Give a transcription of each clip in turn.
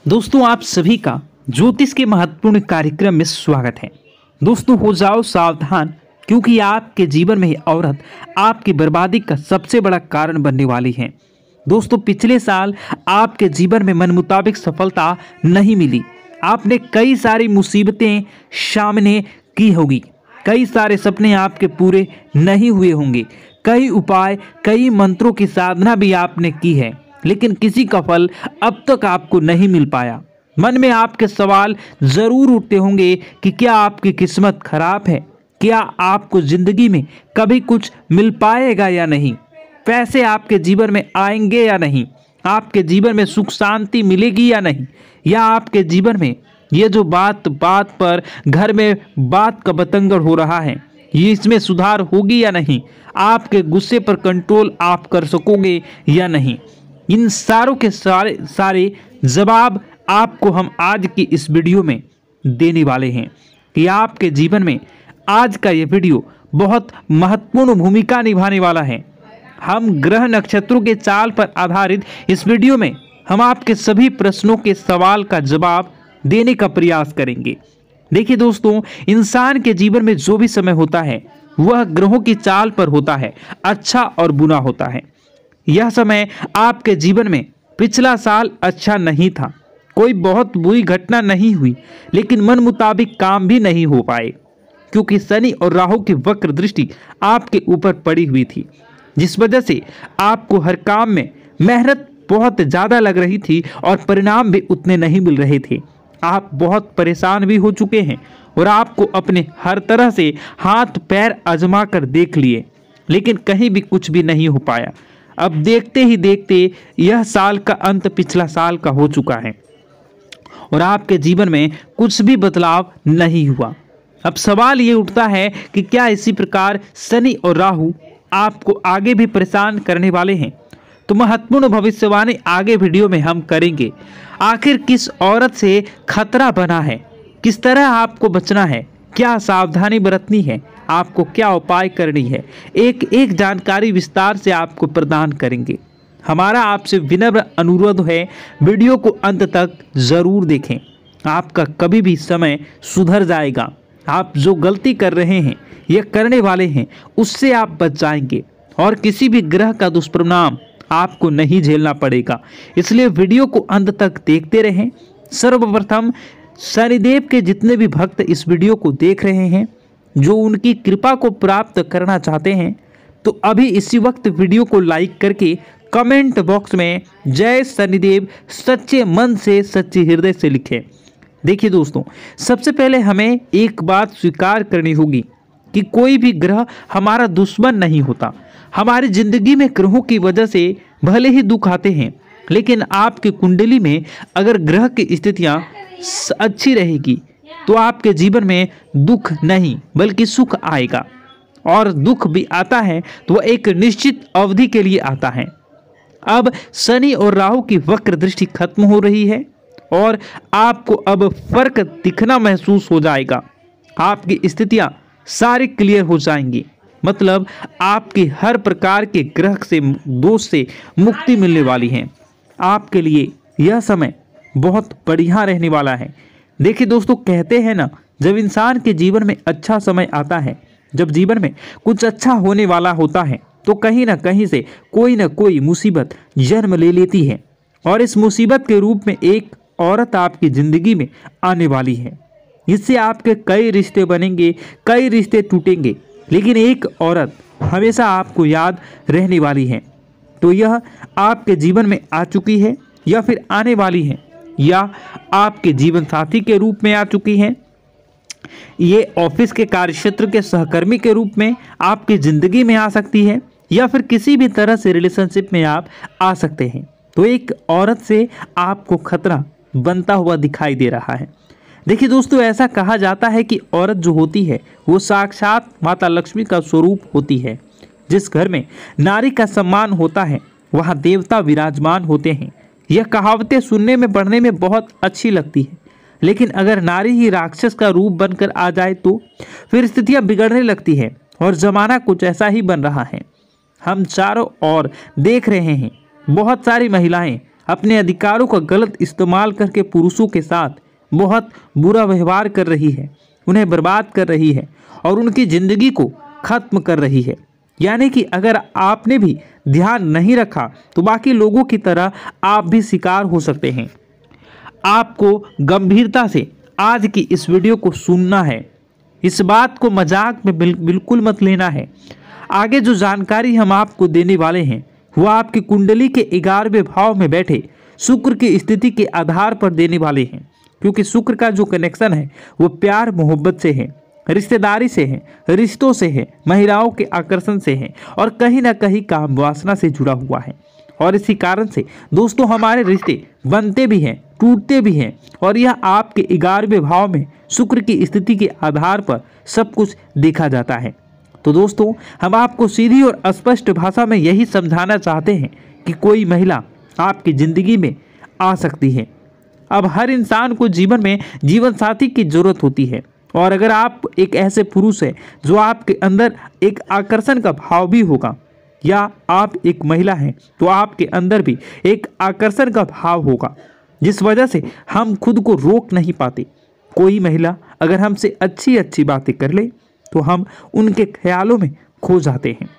दोस्तों, आप सभी का ज्योतिष के महत्वपूर्ण कार्यक्रम में स्वागत है। दोस्तों, हो जाओ सावधान, क्योंकि आपके जीवन में यह औरत आपकी बर्बादी का सबसे बड़ा कारण बनने वाली है। दोस्तों, पिछले साल आपके जीवन में मन मुताबिक सफलता नहीं मिली। आपने कई सारी मुसीबतें सामने की होगी, कई सारे सपने आपके पूरे नहीं हुए होंगे, कई उपाय, कई मंत्रों की साधना भी आपने की है, लेकिन किसी का फल अब तक आपको नहीं मिल पाया। मन में आपके सवाल जरूर उठते होंगे कि क्या आपकी किस्मत खराब है, क्या आपको जिंदगी में कभी कुछ मिल पाएगा या नहीं, पैसे आपके जीवन में आएंगे या नहीं, आपके जीवन में सुख शांति मिलेगी या नहीं, या आपके जीवन में ये जो बात बात पर घर में बात का बतंगड़ हो रहा है, ये इसमें सुधार होगी या नहीं, आपके गुस्से पर कंट्रोल आप कर सकोगे या नहीं। इन सारों के सारे जवाब आपको हम आज की इस वीडियो में देने वाले हैं कि आपके जीवन में आज का ये वीडियो बहुत महत्वपूर्ण भूमिका निभाने वाला है। हम ग्रह नक्षत्रों के चाल पर आधारित इस वीडियो में हम आपके सभी प्रश्नों के सवाल का जवाब देने का प्रयास करेंगे। देखिए दोस्तों, इंसान के जीवन में जो भी समय होता है वह ग्रहों की चाल पर होता है, अच्छा और बुरा होता है। यह समय आपके जीवन में पिछला साल अच्छा नहीं था, कोई बहुत बुरी घटना नहीं हुई, लेकिन मन मुताबिक काम भी नहीं हो पाए, क्योंकि शनि और राहु की वक्र दृष्टि आपके ऊपर पड़ी हुई थी, जिस वजह से आपको हर काम में मेहनत बहुत ज़्यादा लग रही थी और परिणाम भी उतने नहीं मिल रहे थे। आप बहुत परेशान भी हो चुके हैं और आपको अपने हर तरह से हाथ पैर आजमा कर देख लिए, लेकिन कहीं भी कुछ भी नहीं हो पाया। अब देखते ही देखते यह साल का अंत पिछला साल का हो चुका है और आपके जीवन में कुछ भी बदलाव नहीं हुआ। अब सवाल ये उठता है कि क्या इसी प्रकार शनि और राहु आपको आगे भी परेशान करने वाले हैं? तो महत्वपूर्ण भविष्यवाणी आगे वीडियो में हम करेंगे। आखिर किस औरत से खतरा बना है, किस तरह आपको बचना है, क्या सावधानी बरतनी है, आपको क्या उपाय करनी है, एक एक जानकारी विस्तार से आपको प्रदान करेंगे। हमारा आपसे विनम्र अनुरोध है, वीडियो को अंत तक जरूर देखें। आपका कभी भी समय सुधर जाएगा। आप जो गलती कर रहे हैं या करने वाले हैं उससे आप बच जाएंगे और किसी भी ग्रह का दुष्परिणाम आपको नहीं झेलना पड़ेगा। इसलिए वीडियो को अंत तक देखते रहें। सर्वप्रथम शनिदेव के जितने भी भक्त इस वीडियो को देख रहे हैं, जो उनकी कृपा को प्राप्त करना चाहते हैं, तो अभी इसी वक्त वीडियो को लाइक करके कमेंट बॉक्स में जय शनिदेव सच्चे मन से सच्चे हृदय से लिखें। देखिए दोस्तों, सबसे पहले हमें एक बात स्वीकार करनी होगी कि कोई भी ग्रह हमारा दुश्मन नहीं होता। हमारी जिंदगी में ग्रहों की वजह से भले ही दुख आते हैं, लेकिन आपकी कुंडली में अगर ग्रह की स्थितियां अच्छी रहेगी तो आपके जीवन में दुख नहीं बल्कि सुख आएगा। और दुख भी आता है तो वह एक निश्चित अवधि के लिए आता है। अब शनि और राहु की वक्र दृष्टि खत्म हो रही है और आपको अब फर्क दिखना महसूस हो जाएगा। आपकी स्थितियां सारी क्लियर हो जाएंगी, मतलब आपकी हर प्रकार के ग्रह से दोष से मुक्ति मिलने वाली है। आपके लिए यह समय बहुत बढ़िया रहने वाला है। देखिए दोस्तों, कहते हैं ना, जब इंसान के जीवन में अच्छा समय आता है, जब जीवन में कुछ अच्छा होने वाला होता है, तो कहीं ना कहीं से कोई ना कोई मुसीबत जन्म ले लेती है और इस मुसीबत के रूप में एक औरत आपकी जिंदगी में आने वाली है। इससे आपके कई रिश्ते बनेंगे, कई रिश्ते टूटेंगे, लेकिन एक औरत हमेशा आपको याद रहने वाली है। तो यह आपके जीवन में आ चुकी है या फिर आने वाली है, या आपके जीवन साथी के रूप में आ चुकी हैं, ये ऑफिस के कार्यक्षेत्र के सहकर्मी के रूप में आपकी ज़िंदगी में आ सकती है, या फिर किसी भी तरह से रिलेशनशिप में आप आ सकते हैं। तो एक औरत से आपको खतरा बनता हुआ दिखाई दे रहा है। देखिए दोस्तों, ऐसा कहा जाता है कि औरत जो होती है वो साक्षात माता लक्ष्मी का स्वरूप होती है। जिस घर में नारी का सम्मान होता है वहाँ देवता विराजमान होते हैं। यह कहावतें सुनने में पढ़ने में बहुत अच्छी लगती है, लेकिन अगर नारी ही राक्षस का रूप बनकर आ जाए तो फिर स्थितियां बिगड़ने लगती हैं और जमाना कुछ ऐसा ही बन रहा है। हम चारों ओर देख रहे हैं, बहुत सारी महिलाएं अपने अधिकारों का गलत इस्तेमाल करके पुरुषों के साथ बहुत बुरा व्यवहार कर रही है, उन्हें बर्बाद कर रही है और उनकी ज़िंदगी को ख़त्म कर रही है। यानी कि अगर आपने भी ध्यान नहीं रखा तो बाकी लोगों की तरह आप भी शिकार हो सकते हैं। आपको गंभीरता से आज की इस वीडियो को सुनना है, इस बात को मजाक में बिल्कुल मत लेना है। आगे जो जानकारी हम आपको देने वाले हैं वो आपकी कुंडली के 11वें भाव में बैठे शुक्र की स्थिति के आधार पर देने वाले हैं, क्योंकि शुक्र का जो कनेक्शन है वो प्यार मोहब्बत से है, रिश्तेदारी से है, रिश्तों से है, महिलाओं के आकर्षण से है और कहीं ना कहीं काम वासना से जुड़ा हुआ है। और इसी कारण से दोस्तों हमारे रिश्ते बनते भी हैं, टूटते भी हैं और यह आपके 11वें भाव में शुक्र की स्थिति के आधार पर सब कुछ देखा जाता है। तो दोस्तों हम आपको सीधी और स्पष्ट भाषा में यही समझाना चाहते हैं कि कोई महिला आपकी ज़िंदगी में आ सकती है। अब हर इंसान को जीवन में जीवन साथी की जरूरत होती है और अगर आप एक ऐसे पुरुष हैं जो आपके अंदर एक आकर्षण का भाव भी होगा या आप एक महिला हैं तो आपके अंदर भी एक आकर्षण का भाव होगा, जिस वजह से हम खुद को रोक नहीं पाते। कोई महिला अगर हमसे अच्छी अच्छी बातें कर ले तो हम उनके ख्यालों में खो जाते हैं,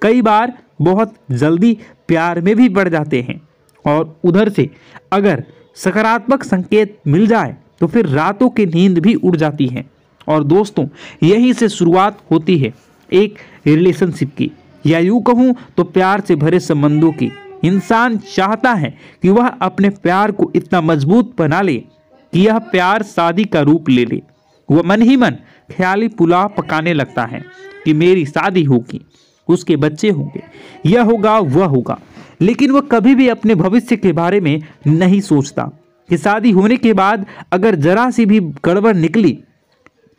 कई बार बहुत जल्दी प्यार में भी बढ़ जाते हैं और उधर से अगर सकारात्मक संकेत मिल जाए तो फिर रातों की नींद भी उड़ जाती है। और दोस्तों यहीं से शुरुआत होती है एक रिलेशनशिप की, या यूँ कहूँ तो प्यार से भरे संबंधों की। इंसान चाहता है कि वह अपने प्यार को इतना मजबूत बना ले कि यह प्यार शादी का रूप ले ले। वह मन ही मन ख्याली पुलाव पकाने लगता है कि मेरी शादी होगी, उसके बच्चे होंगे, यह होगा वह होगा, लेकिन वह कभी भी अपने भविष्य के बारे में नहीं सोचता कि शादी होने के बाद अगर जरा सी भी गड़बड़ निकली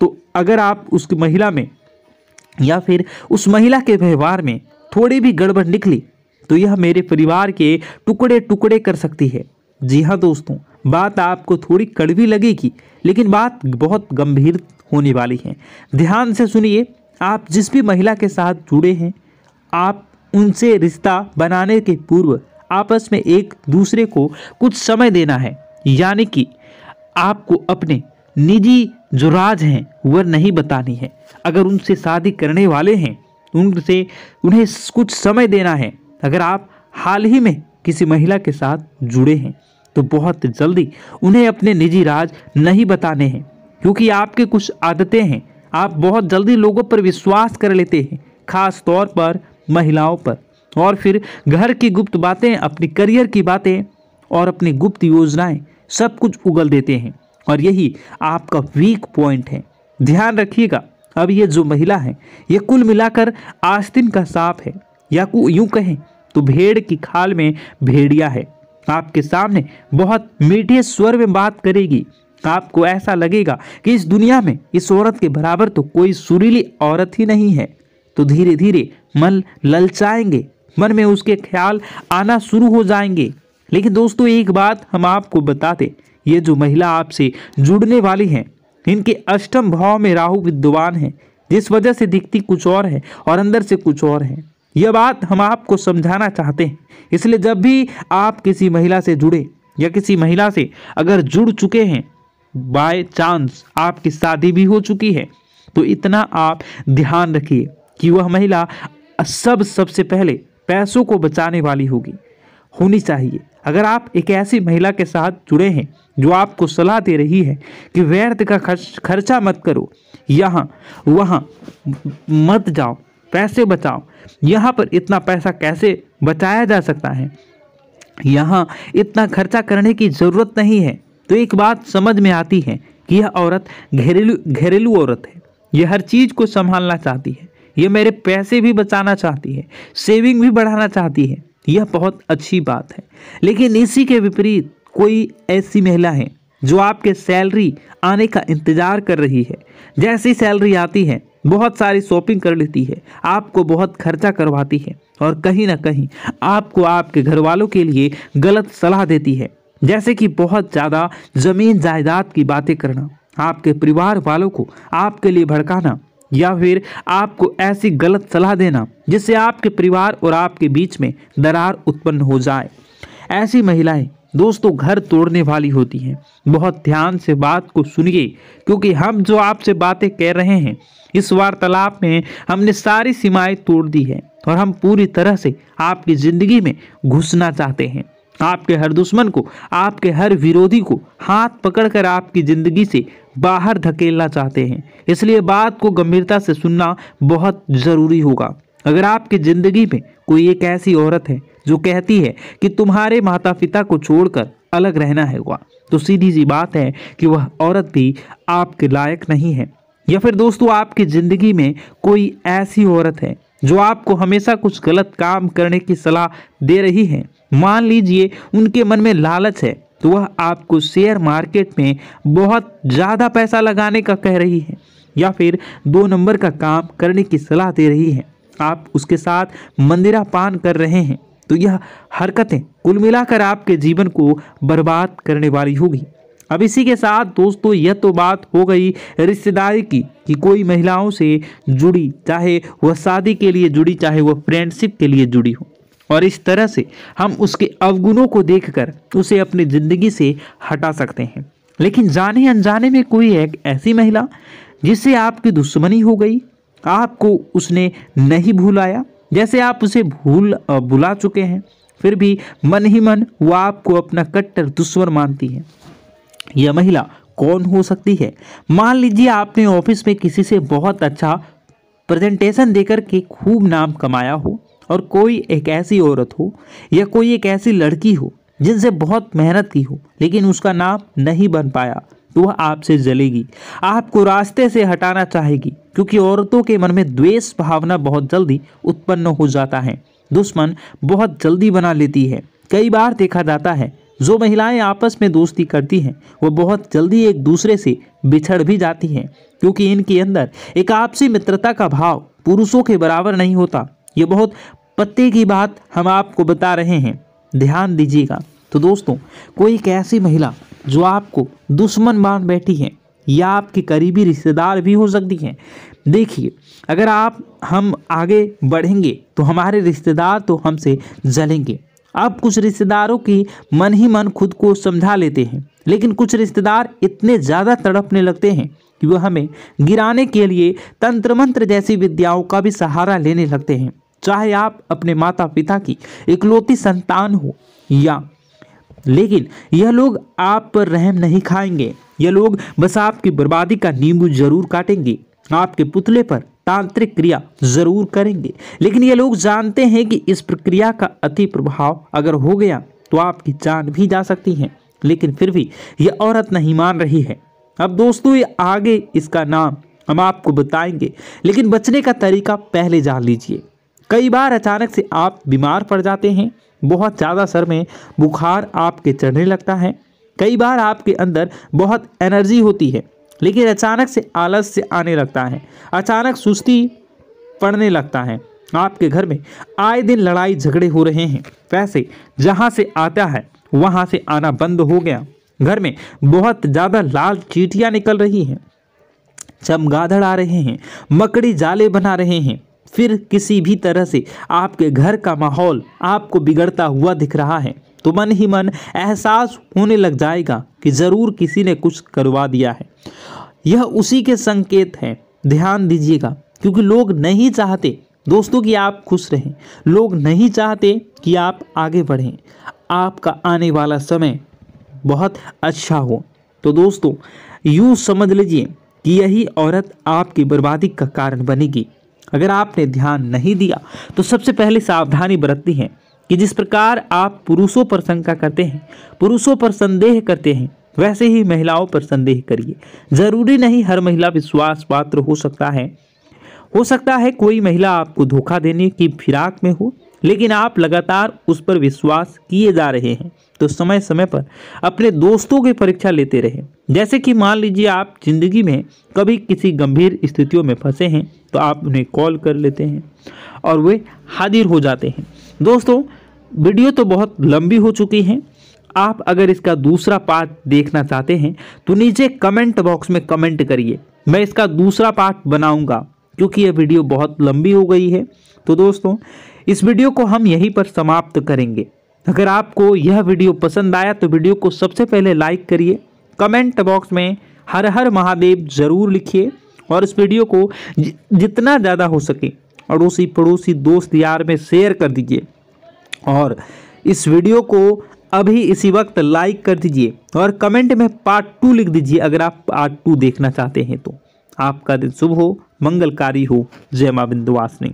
तो अगर आप उस महिला में या फिर उस महिला के व्यवहार में थोड़ी भी गड़बड़ निकली तो यह मेरे परिवार के टुकड़े टुकड़े कर सकती है। जी हाँ दोस्तों, बात आपको थोड़ी कड़वी लगेगी लेकिन बात बहुत गंभीर होने वाली है। ध्यान से सुनिए। आप जिस भी महिला के साथ जुड़े हैं, आप उनसे रिश्ता बनाने के पूर्व आपस में एक दूसरे को कुछ समय देना है। यानी कि आपको अपने निजी जो राज हैं वह नहीं बतानी है। अगर उनसे शादी करने वाले हैं उन्हें कुछ समय देना है। अगर आप हाल ही में किसी महिला के साथ जुड़े हैं तो बहुत जल्दी उन्हें अपने निजी राज नहीं बताने हैं, क्योंकि आपके कुछ आदतें हैं। आप बहुत जल्दी लोगों पर विश्वास कर लेते हैं, खास तौर पर महिलाओं पर, और फिर घर की गुप्त बातें, अपनी करियर की बातें और अपनी गुप्त योजनाएं सब कुछ उगल देते हैं और यही आपका वीक पॉइंट है। ध्यान रखिएगा। अब ये जो महिला है ये कुल मिलाकर आस्तीन का सांप है, या यूं कहें तो भेड़ की खाल में भेड़िया है। आपके सामने बहुत मीठे स्वर में बात करेगी। आपको ऐसा लगेगा कि इस दुनिया में इस औरत के बराबर तो कोई सुरीली औरत ही नहीं है। तो धीरे धीरे मन ललचाएंगे, मन में उसके ख्याल आना शुरू हो जाएंगे। लेकिन दोस्तों एक बात हम आपको बता दें, ये जो महिला आपसे जुड़ने वाली है इनके अष्टम भाव में राहु विद्यमान है, जिस वजह से दिखती कुछ और है और अंदर से कुछ और है। यह बात हम आपको समझाना चाहते हैं। इसलिए जब भी आप किसी महिला से जुड़े या किसी महिला से अगर जुड़ चुके हैं, बाय चांस आपकी शादी भी हो चुकी है, तो इतना आप ध्यान रखिए कि वह महिला सबसे पहले पैसों को बचाने वाली होनी चाहिए। अगर आप एक ऐसी महिला के साथ जुड़े हैं जो आपको सलाह दे रही है कि व्यर्थ का खर्चा मत करो, यहाँ वहाँ मत जाओ, पैसे बचाओ, यहाँ पर इतना पैसा कैसे बचाया जा सकता है, यहाँ इतना खर्चा करने की ज़रूरत नहीं है, तो एक बात समझ में आती है कि यह औरत घरेलू औरत है। यह हर चीज़ को संभालना चाहती है, यह मेरे पैसे भी बचाना चाहती है, सेविंग भी बढ़ाना चाहती है। यह बहुत अच्छी बात है। लेकिन इसी के विपरीत कोई ऐसी महिला है जो आपके सैलरी आने का इंतज़ार कर रही है। जैसी सैलरी आती है बहुत सारी शॉपिंग कर लेती है, आपको बहुत खर्चा करवाती है और कहीं ना कहीं आपको आपके घर वालों के लिए गलत सलाह देती है, जैसे कि बहुत ज़्यादा ज़मीन जायदाद की बातें करना, आपके परिवार वालों को आपके लिए भड़काना, या फिर आपको ऐसी गलत सलाह देना जिससे आपके परिवार और आपके बीच में दरार उत्पन्न हो जाए। ऐसी महिलाएं दोस्तों घर तोड़ने वाली होती हैं। बहुत ध्यान से बात को सुनिए, क्योंकि हम जो आपसे बातें कह रहे हैं इस वार्तालाप में हमने सारी सीमाएं तोड़ दी है और हम पूरी तरह से आपकी जिंदगी में घुसना चाहते हैं। आपके हर दुश्मन को, आपके हर विरोधी को हाथ पकड़कर आपकी जिंदगी से बाहर धकेलना चाहते हैं। इसलिए बात को गंभीरता से सुनना बहुत जरूरी होगा। अगर आपकी जिंदगी में कोई एक ऐसी औरत है जो कहती है कि तुम्हारे माता पिता को छोड़कर अलग रहना है, तो सीधी सी बात है कि वह औरत भी आपके लायक नहीं है। या फिर दोस्तों आपकी जिंदगी में कोई ऐसी औरत है जो आपको हमेशा कुछ गलत काम करने की सलाह दे रही है। मान लीजिए उनके मन में लालच है, तो वह आपको शेयर मार्केट में बहुत ज़्यादा पैसा लगाने का कह रही है, या फिर 2 नंबर का काम करने की सलाह दे रही है। आप उसके साथ मंदिरा पान कर रहे हैं, तो यह हरकतें कुल मिलाकर आपके जीवन को बर्बाद करने वाली होगी। अब इसी के साथ दोस्तों यह तो बात हो गई रिश्तेदारी की कि कोई महिलाओं से जुड़ी, चाहे वह शादी के लिए जुड़ी, चाहे वह फ्रेंडशिप के लिए जुड़ी हो, और इस तरह से हम उसके अवगुणों को देखकर उसे अपनी जिंदगी से हटा सकते हैं। लेकिन जाने अनजाने में कोई एक ऐसी महिला जिससे आपकी दुश्मनी हो गई, आपको उसने नहीं भुलाया, जैसे आप उसे भुला चुके हैं, फिर भी मन ही मन वो आपको अपना कट्टर दुश्मन मानती है। यह महिला कौन हो सकती है? मान लीजिए आपने ऑफिस में किसी से बहुत अच्छा प्रेजेंटेशन देकर के खूब नाम कमाया हो, और कोई एक ऐसी औरत हो या कोई एक ऐसी लड़की हो जिनसे बहुत मेहनत की हो, लेकिन उसका नाम नहीं बन पाया, तो वह आपसे जलेगी, आपको रास्ते से हटाना चाहेगी, क्योंकि औरतों के मन में द्वेष भावना बहुत जल्दी उत्पन्न हो जाता है। दुश्मन बहुत जल्दी बना लेती है। कई बार देखा जाता है जो महिलाएं आपस में दोस्ती करती हैं वो बहुत जल्दी एक दूसरे से बिछड़ भी जाती हैं, क्योंकि इनके अंदर एक आपसी मित्रता का भाव पुरुषों के बराबर नहीं होता। ये बहुत पते की बात हम आपको बता रहे हैं, ध्यान दीजिएगा। तो दोस्तों कोई एक ऐसी महिला जो आपको दुश्मन मान बैठी है या आपकी करीबी रिश्तेदार भी हो सकती हैं। देखिए, अगर हम आगे बढ़ेंगे तो हमारे रिश्तेदार तो हमसे जलेंगे। अब कुछ रिश्तेदारों की मन ही मन खुद को समझा लेते हैं, लेकिन कुछ रिश्तेदार इतने ज़्यादा तड़पने लगते हैं कि वह हमें गिराने के लिए तंत्र मंत्र जैसी विद्याओं का भी सहारा लेने लगते हैं। चाहे आप अपने माता पिता की इकलौती संतान हो या, लेकिन यह लोग आप पर रहम नहीं खाएंगे। यह लोग बस आपकी बर्बादी का नींबू जरूर काटेंगे, आपके पुतले पर तांत्रिक क्रिया जरूर करेंगे, लेकिन ये लोग जानते हैं कि इस प्रक्रिया का अति प्रभाव अगर हो गया तो आपकी जान भी जा सकती है। लेकिन फिर भी यह औरत नहीं मान रही है। अब दोस्तों ये आगे इसका नाम हम आपको बताएंगे, लेकिन बचने का तरीका पहले जान लीजिए। कई बार अचानक से आप बीमार पड़ जाते हैं, बहुत ज़्यादा सर में बुखार आपके चढ़ने लगता है। कई बार आपके अंदर बहुत एनर्जी होती है, लेकिन अचानक से आलस्य आने लगता है, अचानक सुस्ती पड़ने लगता है। आपके घर में आए दिन लड़ाई झगड़े हो रहे हैं, पैसे जहां से आता है वहां से आना बंद हो गया, घर में बहुत ज़्यादा लाल चींटियां निकल रही हैं, चमगादड़ आ रहे हैं, मकड़ी जाले बना रहे हैं, फिर किसी भी तरह से आपके घर का माहौल आपको बिगड़ता हुआ दिख रहा है, तो मन ही मन एहसास होने लग जाएगा कि ज़रूर किसी ने कुछ करवा दिया है। यह उसी के संकेत हैं, ध्यान दीजिएगा, क्योंकि लोग नहीं चाहते दोस्तों कि आप खुश रहें, लोग नहीं चाहते कि आप आगे बढ़ें, आपका आने वाला समय बहुत अच्छा हो। तो दोस्तों यूँ समझ लीजिए कि यही औरत आपकी बर्बादी का कारण बनेगी। अगर आपने ध्यान नहीं दिया तो सबसे पहले सावधानी बरतनी है कि जिस प्रकार आप पुरुषों पर शंका करते हैं, पुरुषों पर संदेह करते हैं, वैसे ही महिलाओं पर संदेह करिए। जरूरी नहीं हर महिला विश्वास पात्र हो सकता है कोई महिला आपको धोखा देने की फिराक में हो, लेकिन आप लगातार उस पर विश्वास किए जा रहे हैं, तो समय समय पर अपने दोस्तों की परीक्षा लेते रहें। जैसे कि मान लीजिए आप जिंदगी में कभी किसी गंभीर स्थितियों में फंसे हैं, तो आप उन्हें कॉल कर लेते हैं और वे हाजिर हो जाते हैं। दोस्तों वीडियो तो बहुत लंबी हो चुकी है, आप अगर इसका दूसरा पार्ट देखना चाहते हैं तो नीचे कमेंट बॉक्स में कमेंट करिए, मैं इसका दूसरा पार्ट बनाऊंगा, क्योंकि यह वीडियो बहुत लंबी हो गई है। तो दोस्तों इस वीडियो को हम यहीं पर समाप्त करेंगे। अगर आपको यह वीडियो पसंद आया तो वीडियो को सबसे पहले लाइक करिए, कमेंट बॉक्स में हर हर महादेव जरूर लिखिए और इस वीडियो को जितना ज़्यादा हो सके अड़ोसी पड़ोसी दोस्त यार में शेयर कर दीजिए और इस वीडियो को अभी इसी वक्त लाइक कर दीजिए और कमेंट में पार्ट 2 लिख दीजिए अगर आप पार्ट 2 देखना चाहते हैं तो। आपका दिन शुभ हो, मंगलकारी हो। जय मां विंध्यवासिनी।